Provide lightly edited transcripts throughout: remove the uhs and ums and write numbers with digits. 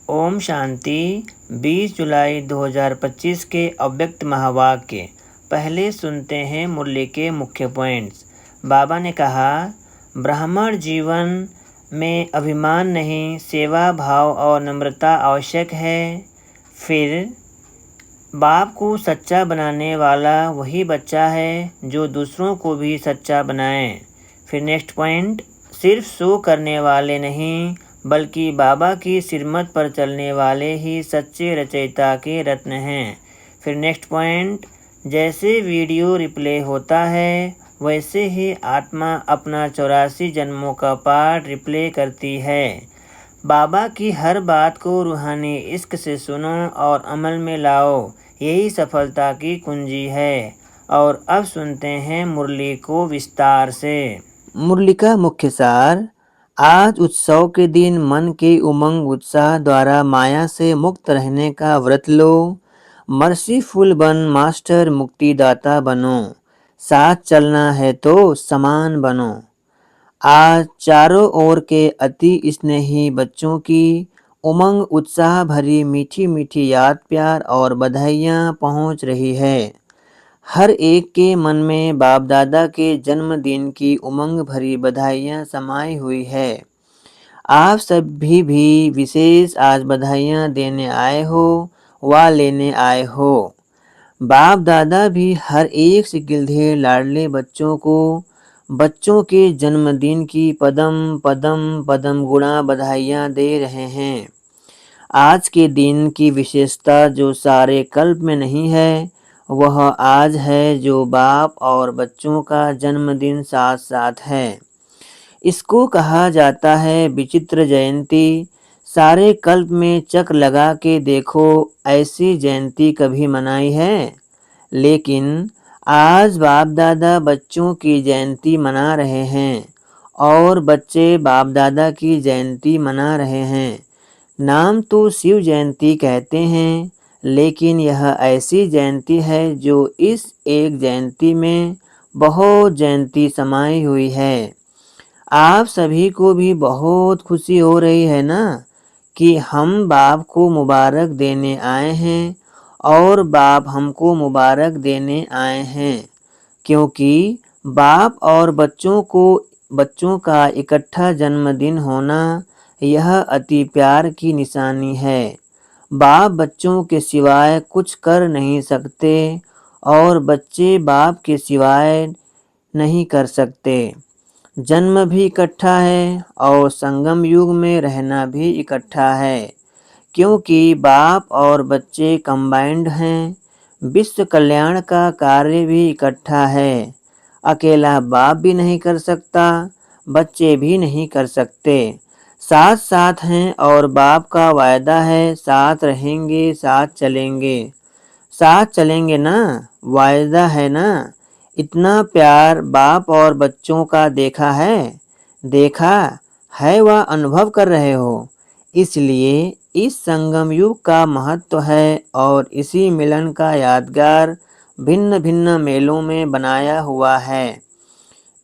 ओम शांति। 20 जुलाई 2025 के अव्यक्त महावाक्य। पहले सुनते हैं मुरली के मुख्य पॉइंट्स। बाबा ने कहा, ब्राह्मण जीवन में अभिमान नहीं, सेवा भाव और नम्रता आवश्यक है। फिर बाप को सच्चा बनाने वाला वही बच्चा है जो दूसरों को भी सच्चा बनाए। फिर नेक्स्ट पॉइंट, सिर्फ शो करने वाले नहीं बल्कि बाबा की सिरमत पर चलने वाले ही सच्चे रचयिता के रत्न हैं। फिर नेक्स्ट पॉइंट, जैसे वीडियो रिप्ले होता है वैसे ही आत्मा अपना 84 जन्मों का पाठ रिप्ले करती है। बाबा की हर बात को रूहानी इश्क से सुनो और अमल में लाओ, यही सफलता की कुंजी है। और अब सुनते हैं मुरली को विस्तार से। मुरली का मुख्य सार। आज उत्सव के दिन मन के उमंग उत्साह द्वारा माया से मुक्त रहने का व्रत लो। मर्सीफुल बन मास्टर मुक्तिदाता बनो। साथ चलना है तो समान बनो। आज चारों ओर के अति स्नेही बच्चों की उमंग उत्साह भरी मीठी मीठी याद प्यार और बधाइयाँ पहुँच रही है। हर एक के मन में बाप दादा के जन्मदिन की उमंग भरी बधाइयाँ समाई हुई है। आप सभी भी विशेष आज बधाइयाँ देने आए हो व लेने आए हो। बाप दादा भी हर एक से गिलधे लाडले बच्चों के जन्मदिन की पदम पदम पदम गुणा बधाइयाँ दे रहे हैं। आज के दिन की विशेषता जो सारे कल्प में नहीं है वह आज है, जो बाप और बच्चों का जन्मदिन साथ साथ है। इसको कहा जाता है विचित्र जयंती। सारे कल्प में चक्र लगा के देखो, ऐसी जयंती कभी मनाई है? लेकिन आज बाप दादा बच्चों की जयंती मना रहे हैं और बच्चे बाप दादा की जयंती मना रहे हैं। नाम तो शिव जयंती कहते हैं, लेकिन यह ऐसी जयंती है जो इस एक जयंती में बहुत जयंती समाई हुई है। आप सभी को भी बहुत खुशी हो रही है ना कि हम बाप को मुबारक देने आए हैं और बाप हमको मुबारक देने आए हैं, क्योंकि बाप और बच्चों का इकट्ठा जन्मदिन होना यह अति प्यार की निशानी है। बाप बच्चों के सिवाय कुछ कर नहीं सकते और बच्चे बाप के सिवाय नहीं कर सकते। जन्म भी इकट्ठा है और संगम युग में रहना भी इकट्ठा है, क्योंकि बाप और बच्चे कंबाइंड हैं। विश्व कल्याण का कार्य भी इकट्ठा है। अकेला बाप भी नहीं कर सकता, बच्चे भी नहीं कर सकते। साथ साथ हैं और बाप का वायदा है, साथ रहेंगे साथ चलेंगे ना, वायदा है ना। इतना प्यार बाप और बच्चों का देखा है व अनुभव कर रहे हो। इसलिए इस संगम युग का महत्व है और इसी मिलन का यादगार भिन्न भिन्न मेलों में बनाया हुआ है।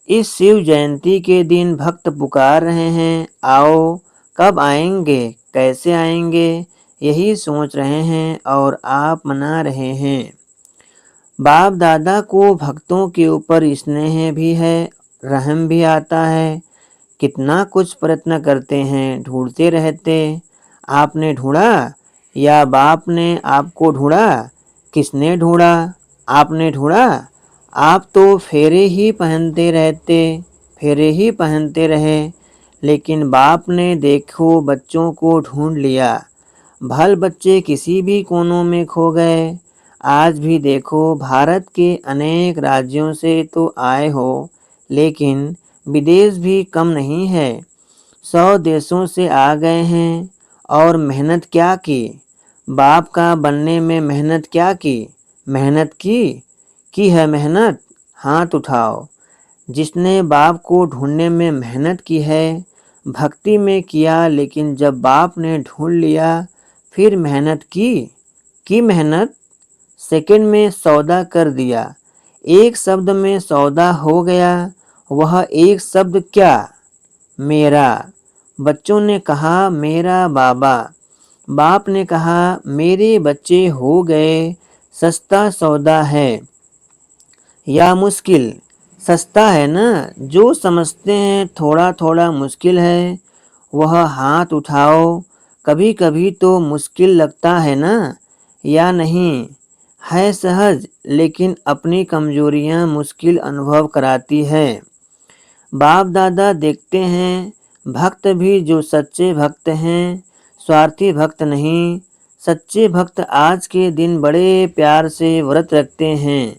इस शिव जयंती के दिन भक्त पुकार रहे हैं, आओ, कब आएंगे, कैसे आएंगे, यही सोच रहे हैं और आप मना रहे हैं। बाप दादा को भक्तों के ऊपर स्नेह भी है, रहम भी आता है। कितना कुछ प्रयत्न करते हैं, ढूंढते रहते। आपने ढूंढा या बाप ने आपको ढूंढा? किसने ढूंढा? आपने ढूंढा? आप तो फेरे ही पहनते रहे, लेकिन बाप ने देखो बच्चों को ढूंढ लिया। भल बच्चे किसी भी कोनों में खो गए। आज भी देखो, भारत के अनेक राज्यों से तो आए हो, लेकिन विदेश भी कम नहीं है। 100 देशों से आ गए हैं और मेहनत क्या की? बाप का बनने में मेहनत क्या की? मेहनत की है मेहनत? हाथ उठाओ। जिसने बाप को ढूंढने में मेहनत की है, भक्ति में किया, लेकिन जब बाप ने ढूंढ लिया फिर मेहनत की मेहनत सेकंड में सौदा कर दिया। एक शब्द में सौदा हो गया। वह एक शब्द क्या? मेरा। बच्चों ने कहा, मेरा बाबा। बाप ने कहा, मेरे बच्चे हो गए, सस्ता सौदा है या मुश्किल? सस्ता है ना। जो समझते हैं थोड़ा थोड़ा मुश्किल है, वह हाथ उठाओ। कभी कभी तो मुश्किल लगता है ना, या नहीं? है सहज, लेकिन अपनी कमजोरियां मुश्किल अनुभव कराती है। बाप दादा देखते हैं, भक्त भी जो सच्चे भक्त हैं, स्वार्थी भक्त नहीं। सच्चे भक्त आज के दिन बड़े प्यार से व्रत रखते हैं।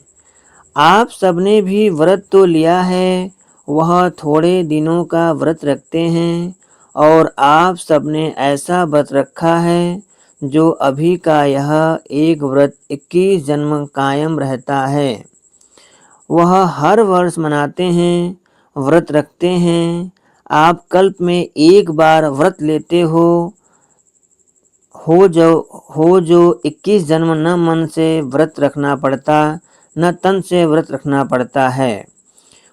आप सबने भी व्रत तो लिया है, वह थोड़े दिनों का व्रत रखते हैं, और आप सबने ऐसा व्रत रखा है जो अभी का यह एक व्रत 21 जन्म कायम रहता है। वह हर वर्ष मनाते हैं, व्रत रखते हैं। आप कल्प में एक बार व्रत लेते हो जो 21 जन्म न मन से व्रत रखना पड़ता, न तन से व्रत रखना पड़ता है।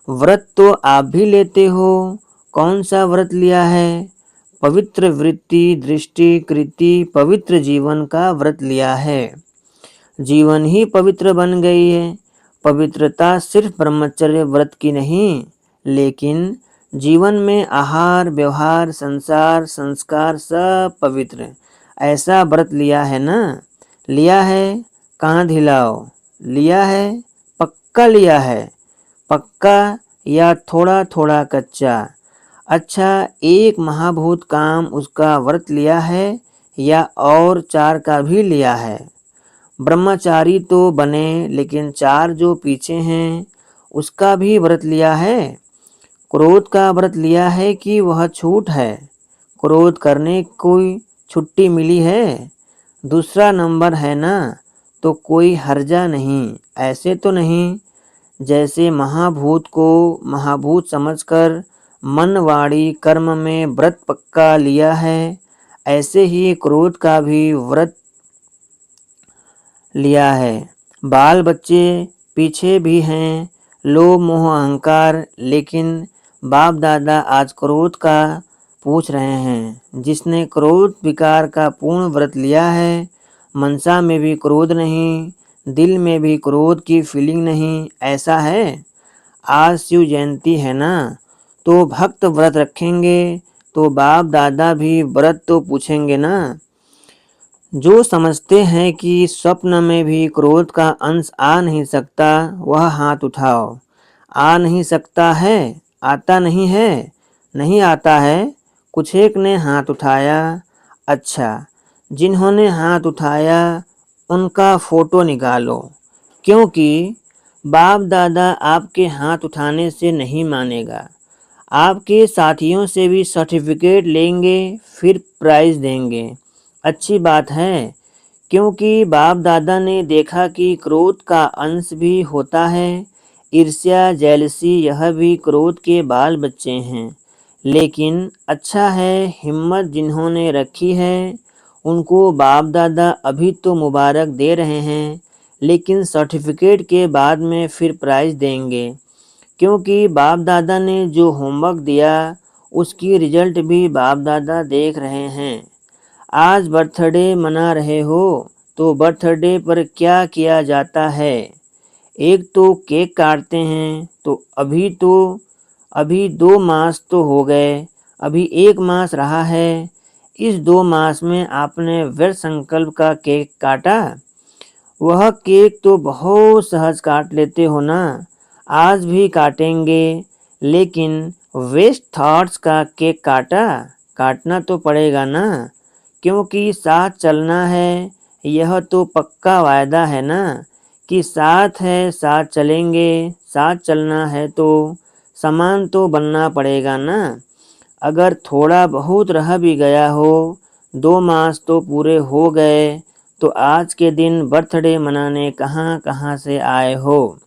व्रत तो आप भी लेते हो। कौन सा व्रत लिया है? पवित्र वृत्ति, दृष्टि, कृति, पवित्र जीवन का व्रत लिया है। जीवन ही पवित्र बन गई है। पवित्रता सिर्फ ब्रह्मचर्य व्रत की नहीं, लेकिन जीवन में आहार, व्यवहार, संसार, संस्कार सब पवित्र। ऐसा व्रत लिया है ना? लिया है? कांध हिलाओ। लिया है? पक्का लिया है? पक्का या थोड़ा थोड़ा कच्चा? अच्छा, एक महाभूत काम उसका व्रत लिया है या और 4 का भी लिया है? ब्रह्मचारी तो बने, लेकिन 4 जो पीछे हैं उसका भी व्रत लिया है? क्रोध का व्रत लिया है कि वह छूट है? क्रोध करने कोई छुट्टी मिली है? दूसरा नंबर है ना, तो कोई हर्जा नहीं। ऐसे तो नहीं जैसे महाभूत को महाभूत समझकर मन वाणी कर्म में व्रत पक्का लिया है, ऐसे ही क्रोध का भी व्रत लिया है। बाल बच्चे पीछे भी हैं, लोभ मोह अहंकार, लेकिन बाप दादा आज क्रोध का पूछ रहे हैं। जिसने क्रोध विकार का पूर्ण व्रत लिया है, मनसा में भी क्रोध नहीं, दिल में भी क्रोध की फीलिंग नहीं, ऐसा है? आज शिव जयंती है ना, तो भक्त व्रत रखेंगे, तो बाप दादा भी व्रत तो पूछेंगे ना। जो समझते हैं कि स्वप्न में भी क्रोध का अंश आ नहीं सकता, वह हाथ उठाओ। आ नहीं सकता है? आता नहीं है? नहीं आता है? कुछ एक ने हाथ उठाया। अच्छा, जिन्होंने हाथ उठाया उनका फोटो निकालो, क्योंकि बाप दादा आपके हाथ उठाने से नहीं मानेगा। आपके साथियों से भी सर्टिफिकेट लेंगे, फिर प्राइज देंगे। अच्छी बात है, क्योंकि बाप दादा ने देखा कि क्रोध का अंश भी होता है। ईर्ष्या, जेलसी, यह भी क्रोध के बाल बच्चे हैं। लेकिन अच्छा है, हिम्मत जिन्होंने रखी है उनको बाप दादा अभी तो मुबारक दे रहे हैं, लेकिन सर्टिफिकेट के बाद में फिर प्राइज देंगे। क्योंकि बाप दादा ने जो होमवर्क दिया उसकी रिजल्ट भी बाप दादा देख रहे हैं। आज बर्थडे मना रहे हो, तो बर्थडे पर क्या किया जाता है? एक तो केक काटते हैं, तो अभी 2 मास तो हो गए, अभी 1 मास रहा है। इस 2 मास में आपने व्यर्थ संकल्प का केक काटा? वह केक तो बहुत सहज काट लेते हो ना। आज भी काटेंगे, लेकिन वेस्ट थॉट्स का केक काटना तो पड़ेगा ना, क्योंकि साथ चलना है। यह तो पक्का वायदा है ना कि साथ है, साथ चलेंगे। साथ चलना है तो समान तो बनना पड़ेगा ना। अगर थोड़ा बहुत रह भी गया हो, 2 मास तो पूरे हो गए, तो आज के दिन बर्थडे मनाने कहाँ कहाँ से आए हो?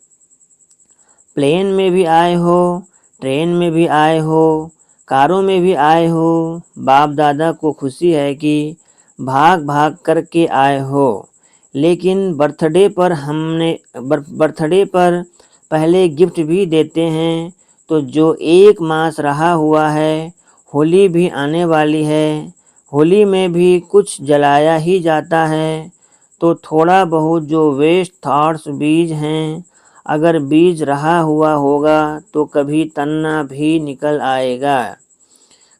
प्लेन में भी आए हो, ट्रेन में भी आए हो, कारों में भी आए हो। बाप दादा को खुशी है कि भाग भाग करके आए हो। लेकिन बर्थडे पर पहले गिफ्ट भी देते हैं। तो जो 1 मास रहा हुआ है, होली भी आने वाली है। होली में भी कुछ जलाया ही जाता है, तो थोड़ा बहुत जो वेस्ट थॉट्स बीज हैं, अगर बीज रहा हुआ होगा तो कभी तना भी निकल आएगा,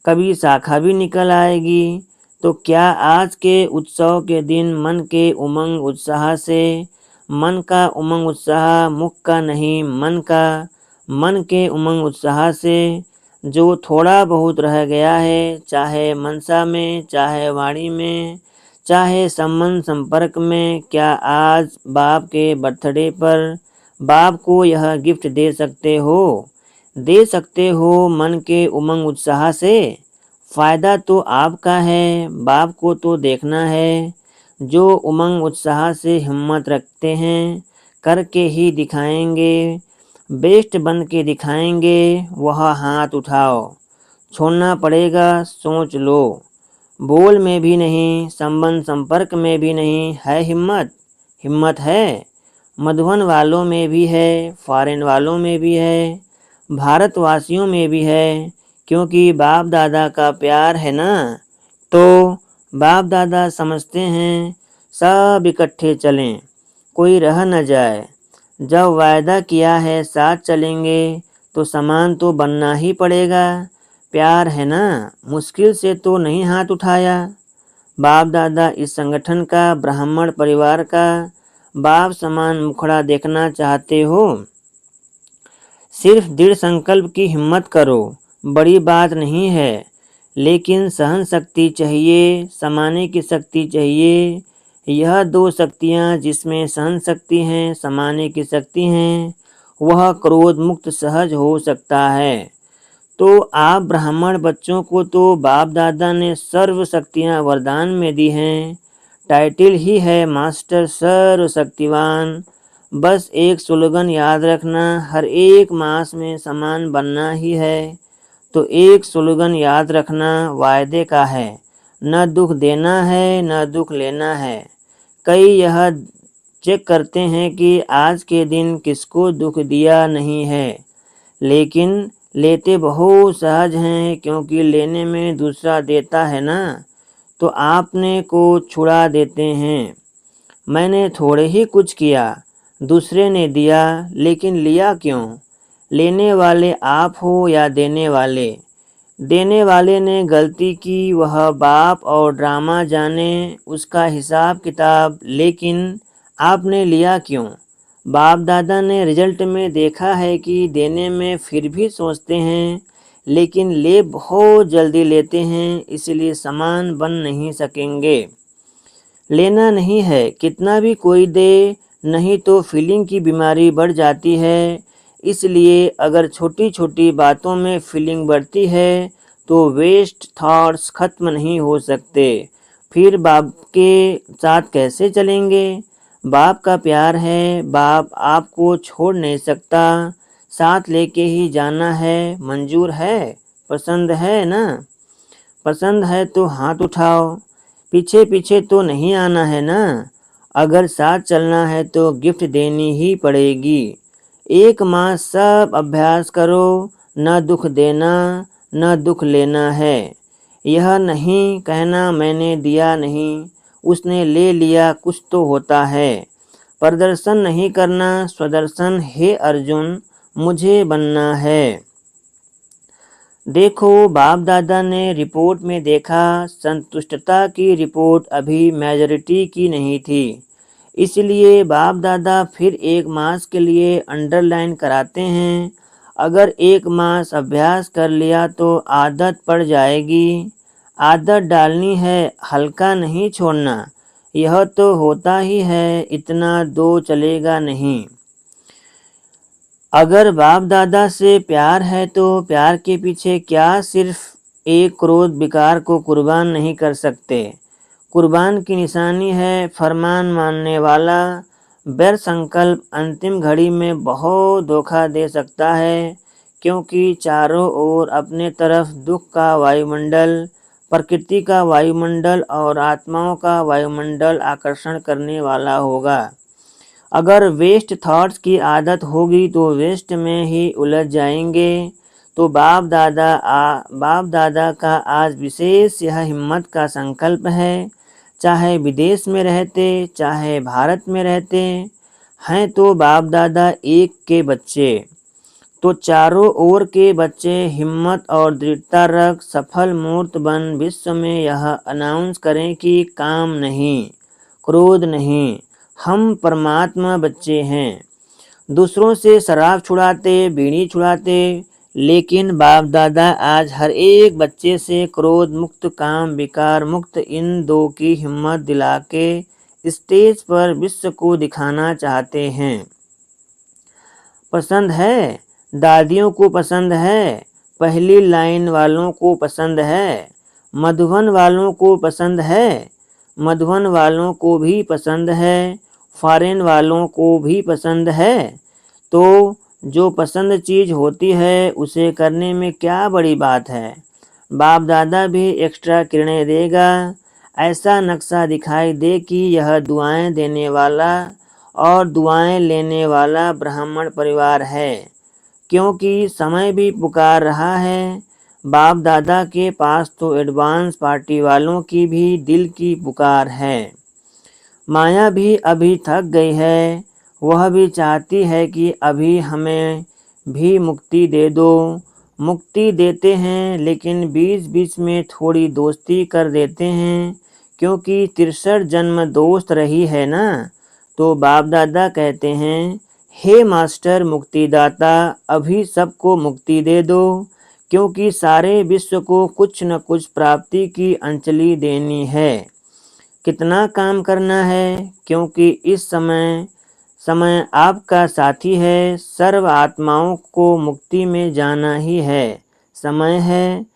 कभी शाखा भी निकल आएगी। तो क्या आज के उत्सव के दिन मन के उमंग उत्साह से, मन का उमंग उत्साह मुख का नहीं मन का, मन के उमंग उत्साह से जो थोड़ा बहुत रह गया है, चाहे मनसा में, चाहे वाणी में, चाहे संबंध संपर्क में, क्या आज बाप के बर्थडे पर बाप को यह गिफ्ट दे सकते हो? दे सकते हो मन के उमंग उत्साह से। फायदा तो आपका है, बाप को तो देखना है। जो उमंग उत्साह से हिम्मत रखते हैं, करके ही दिखाएंगे, बेस्ट बन के दिखाएंगे, वह हाथ उठाओ। छोड़ना पड़ेगा, सोच लो। बोल में भी नहीं, संबंध संपर्क में भी नहीं है हिम्मत। हिम्मत है, मधुबन वालों में भी है, फॉरेन वालों में भी है, भारतवासियों में भी है, क्योंकि बाप दादा का प्यार है ना। तो बाप दादा समझते हैं सब इकट्ठे चलें, कोई रह न जाए। जब वायदा किया है साथ चलेंगे तो समान तो बनना ही पड़ेगा। प्यार है ना, मुश्किल से तो नहीं हाथ उठाया। बाप दादा इस संगठन का, ब्राह्मण परिवार का बाप समान मुखड़ा देखना चाहते हो? सिर्फ दृढ़ संकल्प की हिम्मत करो, बड़ी बात नहीं है, लेकिन सहन शक्ति चाहिए, समाने की शक्ति चाहिए। यह दो शक्तियाँ जिसमें सहन शक्ति है, समाने की शक्ति है, वह क्रोध मुक्त सहज हो सकता है। तो आप ब्राह्मण बच्चों को तो बाप दादा ने सर्व शक्तियाँ वरदान में दी हैं। टाइटिल ही है मास्टर सर्वशक्तिवान। बस एक स्लोगन याद रखना, हर एक मास में समान बनना ही है। तो एक स्लोगन याद रखना वायदे का है, न दुख देना है न दुख लेना है। कई यह चेक करते हैं कि आज के दिन किसको दुख दिया नहीं है, लेकिन लेते बहुत सहज हैं, क्योंकि लेने में दूसरा देता है ना, तो आपने को छुड़ा देते हैं। मैंने थोड़े ही कुछ किया, दूसरे ने दिया, लेकिन लिया क्यों? लेने वाले आप हो या देने वाले? देने वाले ने गलती की, वह बाप और ड्रामा जाने उसका हिसाब किताब, लेकिन आपने लिया क्यों? बाप दादा ने रिजल्ट में देखा है कि देने में फिर भी सोचते हैं, लेकिन ले बहुत जल्दी लेते हैं, इसलिए समान बन नहीं सकेंगे। लेना नहीं है, कितना भी कोई दे, नहीं तो फीलिंग की बीमारी बढ़ जाती है। इसलिए अगर छोटी छोटी बातों में फीलिंग बढ़ती है तो वेस्ट थॉट्स खत्म नहीं हो सकते। फिर बाप के साथ कैसे चलेंगे? बाप का प्यार है, बाप आपको छोड़ नहीं सकता, साथ लेके ही जाना है। मंजूर है? पसंद है ना? पसंद है तो हाथ उठाओ। पीछे पीछे तो नहीं आना है ना। अगर साथ चलना है तो गिफ्ट देनी ही पड़ेगी। एक मास सब अभ्यास करो, न दुख देना न दुख लेना है। यह नहीं कहना मैंने दिया नहीं, उसने ले लिया, कुछ तो होता है। प्रदर्शन नहीं करना, स्वदर्शन हे अर्जुन, मुझे बनना है। देखो, बाप दादा ने रिपोर्ट में देखा, संतुष्टता की रिपोर्ट अभी मेजॉरिटी की नहीं थी। इसलिए बाप दादा फिर एक मास के लिए अंडरलाइन कराते हैं। अगर एक मास अभ्यास कर लिया तो आदत पड़ जाएगी। आदत डालनी है, हल्का नहीं छोड़ना। यह तो होता ही है, इतना दो चलेगा नहीं। अगर बाप दादा से प्यार है तो प्यार के पीछे क्या सिर्फ एक क्रोध विकार को कुर्बान नहीं कर सकते? कुर्बान की निशानी है फरमान मानने वाला। बैर संकल्प अंतिम घड़ी में बहुत धोखा दे सकता है, क्योंकि चारों ओर अपने तरफ दुख का वायुमंडल, प्रकृति का वायुमंडल और आत्माओं का वायुमंडल आकर्षण करने वाला होगा। अगर वेस्ट थॉट्स की आदत होगी तो वेस्ट में ही उलझ जाएंगे। तो बाप दादा का आज विशेष यह हिम्मत का संकल्प है, चाहे विदेश में रहते चाहे भारत में रहते हैं, तो बाप दादा एक के बच्चे, तो चारों ओर के बच्चे हिम्मत और दृढ़ता रख सफल मूर्त बन विश्व में यह अनाउंस करें कि काम नहीं, क्रोध नहीं, हम परमात्मा बच्चे हैं। दूसरों से शराब छुड़ाते, बीड़ी छुड़ाते, लेकिन बाप दादा आज हर एक बच्चे से क्रोध मुक्त, काम विकार मुक्त इन दो की हिम्मत दिला के स्टेज पर विश्व को दिखाना चाहते हैं। पसंद है? दादियों को पसंद है, पहली लाइन वालों को पसंद है, मधुबन वालों को पसंद है, मधुबन वालों को भी पसंद है, फॉरेन वालों को भी पसंद है। तो जो पसंद चीज़ होती है उसे करने में क्या बड़ी बात है। बाप दादा भी एक्स्ट्रा किरणें देगा, ऐसा नक्शा दिखाई दे कि यह दुआएं देने वाला और दुआएं लेने वाला ब्राह्मण परिवार है, क्योंकि समय भी पुकार रहा है। बाप दादा के पास तो एडवांस पार्टी वालों की भी दिल की पुकार है। माया भी अभी थक गई है, वह भी चाहती है कि अभी हमें भी मुक्ति दे दो। मुक्ति देते हैं लेकिन बीच बीच में थोड़ी दोस्ती कर देते हैं, क्योंकि 63 जन्म दोस्त रही है ना। तो बाप दादा कहते हैं, हे मास्टर मुक्तिदाता, अभी सबको मुक्ति दे दो, क्योंकि सारे विश्व को कुछ न कुछ प्राप्ति की अंजलि देनी है। कितना काम करना है, क्योंकि इस समय आपका साथी है, सर्व आत्माओं को मुक्ति में जाना ही है, समय है।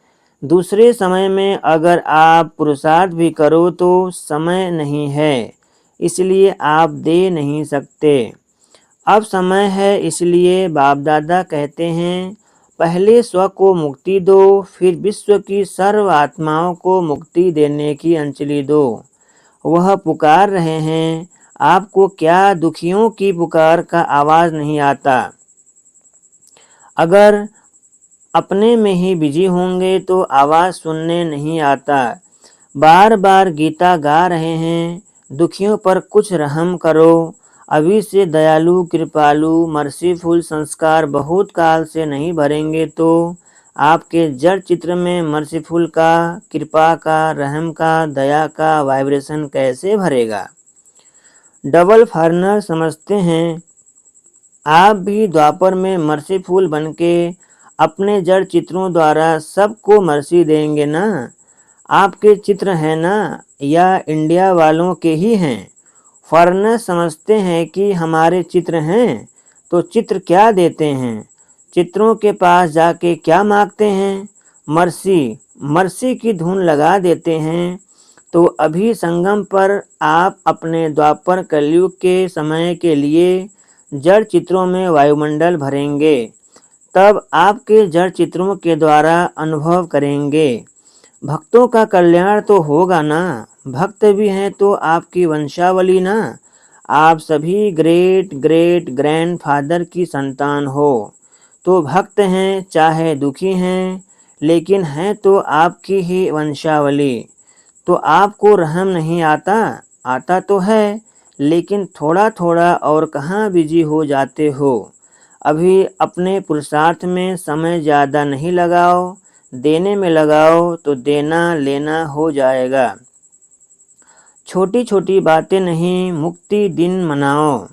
दूसरे समय में अगर आप पुरुषार्थ भी करो तो समय नहीं है, इसलिए आप दे नहीं सकते। अब समय है, इसलिए बाप दादा कहते हैं, पहले स्व को मुक्ति दो, फिर विश्व की सर्व आत्माओं को मुक्ति देने की अंजलि दो। वह पुकार रहे हैं, आपको क्या दुखियों की पुकार का आवाज़ नहीं आता। अगर अपने में ही बिजी होंगे तो आवाज़ सुनने नहीं आता। बार बार गीता गा रहे हैं, दुखियों पर कुछ रहम करो, अभी से दयालु कृपालु मर्सीफुल संस्कार बहुत काल से नहीं भरेंगे तो आपके जड़ चित्र में मर्सीफुल का, कृपा का, रहम का, दया का वाइब्रेशन कैसे भरेगा। डबल फॉरनर समझते हैं, आप भी द्वापर में मर्सीफुल बनके अपने जड़ चित्रों द्वारा सबको मर्सी देंगे ना। आपके चित्र हैं ना, या इंडिया वालों के ही हैं। फॉरनर समझते हैं कि हमारे चित्र हैं, तो चित्र क्या देते हैं, चित्रों के पास जाके क्या मांगते हैं, मर्सी की धुन लगा देते हैं। तो अभी संगम पर आप अपने द्वापर कलयुग के समय के लिए जड़ चित्रों में वायुमंडल भरेंगे, तब आपके जड़ चित्रों के द्वारा अनुभव करेंगे। भक्तों का कल्याण तो होगा ना, भक्त भी हैं तो आपकी वंशावली ना। आप सभी ग्रेट ग्रेट ग्रैंडफादर की संतान हो, तो भक्त हैं चाहे दुखी हैं, लेकिन हैं तो आपकी ही वंशावली। तो आपको रहम नहीं आता, आता तो है, लेकिन थोड़ा थोड़ा और कहाँ बिजी हो जाते हो। अभी अपने पुरुषार्थ में समय ज़्यादा नहीं लगाओ, देने में लगाओ तो देना लेना हो जाएगा। छोटी छोटी बातें नहीं, मुक्ति दिन मनाओ।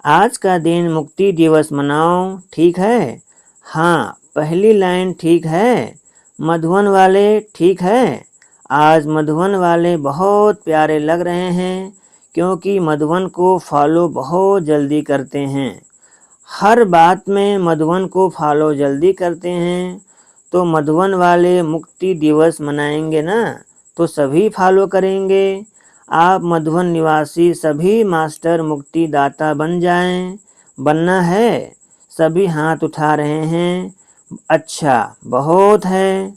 आज का दिन मुक्ति दिवस मनाओ, ठीक है। हाँ, पहली लाइन ठीक है, मधुबन वाले ठीक है। आज मधुबन वाले बहुत प्यारे लग रहे हैं, क्योंकि मधुबन को फॉलो बहुत जल्दी करते हैं। हर बात में मधुबन को फॉलो जल्दी करते हैं, तो मधुबन वाले मुक्ति दिवस मनाएंगे ना, तो सभी फॉलो करेंगे। आप मधुबन निवासी सभी मास्टर मुक्ति दाता बन जाएं। बनना है, सभी हाथ उठा रहे हैं। अच्छा, बहुत है।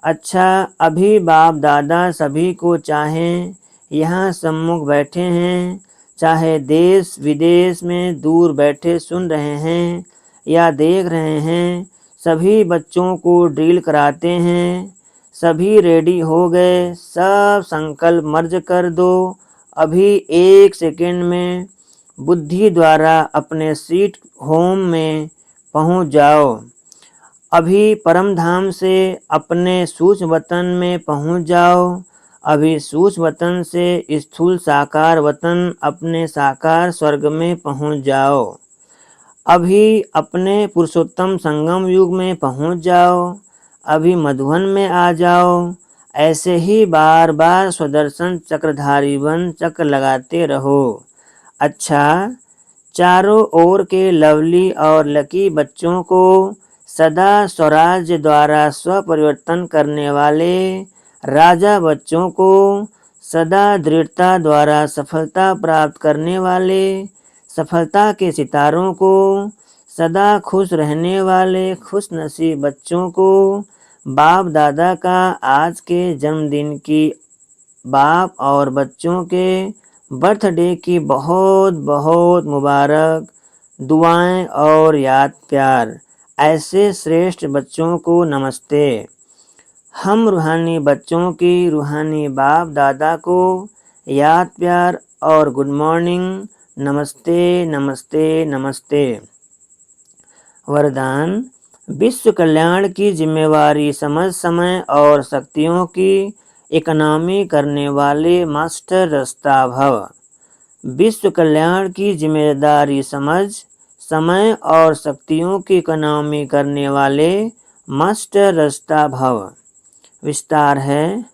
अच्छा, अभी बाप दादा सभी को चाहें, यहाँ सम्मुख बैठे हैं, चाहे देश विदेश में दूर बैठे सुन रहे हैं या देख रहे हैं, सभी बच्चों को ड्रिल कराते हैं। सभी रेडी हो गए, सब संकल्प मर्ज कर दो। अभी 1 सेकेंड में बुद्धि द्वारा अपने सीट होम में पहुंच जाओ। अभी परम धाम से अपने सूक्ष्म वतन में पहुंच जाओ। अभी सूक्ष्म वतन से स्थूल साकार वतन अपने साकार स्वर्ग में पहुंच जाओ। अभी अपने पुरुषोत्तम संगम युग में पहुंच जाओ। अभी मधुवन में आ जाओ। ऐसे ही बार बार स्वदर्शन चक्रधारी वन चक्र लगाते रहो। अच्छा, चारों ओर के लवली और लकी बच्चों को सदा स्वराज्य द्वारा स्वपरिवर्तन करने वाले राजा बच्चों को सदा दृढ़ता द्वारा सफलता प्राप्त करने वाले सफलता के सितारों को सदा खुश रहने वाले खुश नसीब बच्चों को बाप दादा का आज के जन्मदिन की बाप और बच्चों के बर्थडे की बहुत बहुत मुबारक दुआएं और याद प्यार। ऐसे श्रेष्ठ बच्चों को नमस्ते। हम रूहानी बच्चों की रूहानी बाप दादा को याद प्यार और गुड मॉर्निंग, नमस्ते नमस्ते नमस्ते। वरदान: विश्व कल्याण की जिम्मेवारी समझ समय और शक्तियों की इकोनॉमी करने वाले मास्टर रास्ता भव। विश्व कल्याण की जिम्मेदारी समझ समय और शक्तियों की इकोनॉमी करने वाले मास्टर रास्ता भव। विस्तार है: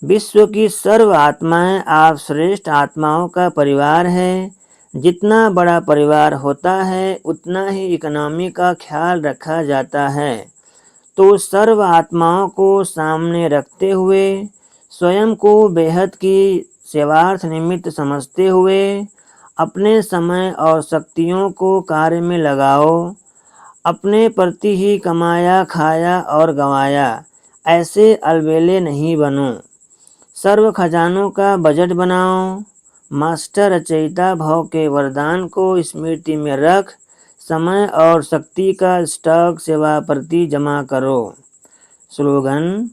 विश्व की सर्व आत्माएं आप श्रेष्ठ आत्माओं का परिवार है। जितना बड़ा परिवार होता है उतना ही इकोनॉमी का ख्याल रखा जाता है। तो सर्व आत्माओं को सामने रखते हुए स्वयं को बेहद की सेवार्थ निमित्त समझते हुए अपने समय और शक्तियों को कार्य में लगाओ। अपने प्रति ही कमाया खाया और गंवाया ऐसे अलबेले नहीं बनो। सर्व खजानों का बजट बनाओ। मास्टर रचयिता भव के वरदान को स्मृति में रख समय और शक्ति का स्टॉक सेवा प्रति जमा करो। स्लोगन: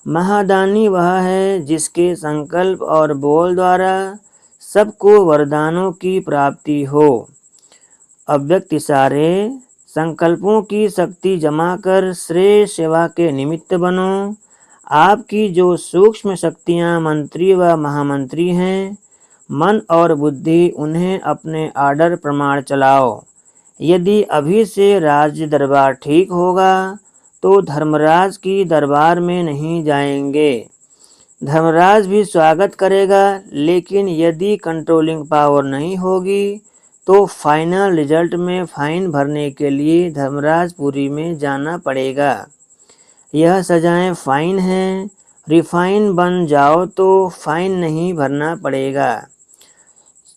महादानी वह है जिसके संकल्प और बोल द्वारा सबको वरदानों की प्राप्ति हो। अव्यक्त इशारे: संकल्पों की शक्ति जमा कर श्रेष्ठ सेवा के निमित्त बनो। आपकी जो सूक्ष्म शक्तियां मंत्री व महामंत्री हैं, मन और बुद्धि उन्हें अपने आर्डर प्रमाण चलाओ। यदि अभी से राज्य दरबार ठीक होगा तो धर्मराज की दरबार में नहीं जाएंगे। धर्मराज भी स्वागत करेगा, लेकिन यदि कंट्रोलिंग पावर नहीं होगी तो फाइनल रिजल्ट में फाइन भरने के लिए धर्मराजपुरी में जाना पड़ेगा। यह सजाएं फाइन हैं। रिफाइन बन जाओ तो फाइन नहीं भरना पड़ेगा।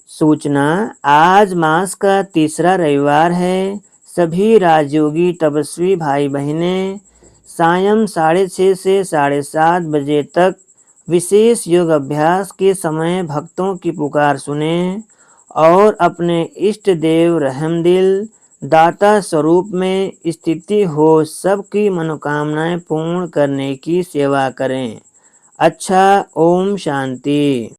सूचना: आज मास का तीसरा रविवार है। सभी राजयोगी तपस्वी भाई बहनें सायं 6:30 से 7:30 बजे तक विशेष योग अभ्यास के समय भक्तों की पुकार सुने और अपने इष्ट देव रहमदिल दाता स्वरूप में स्थिति हो सबकी मनोकामनाएं पूर्ण करने की सेवा करें। अच्छा, ओम शांति।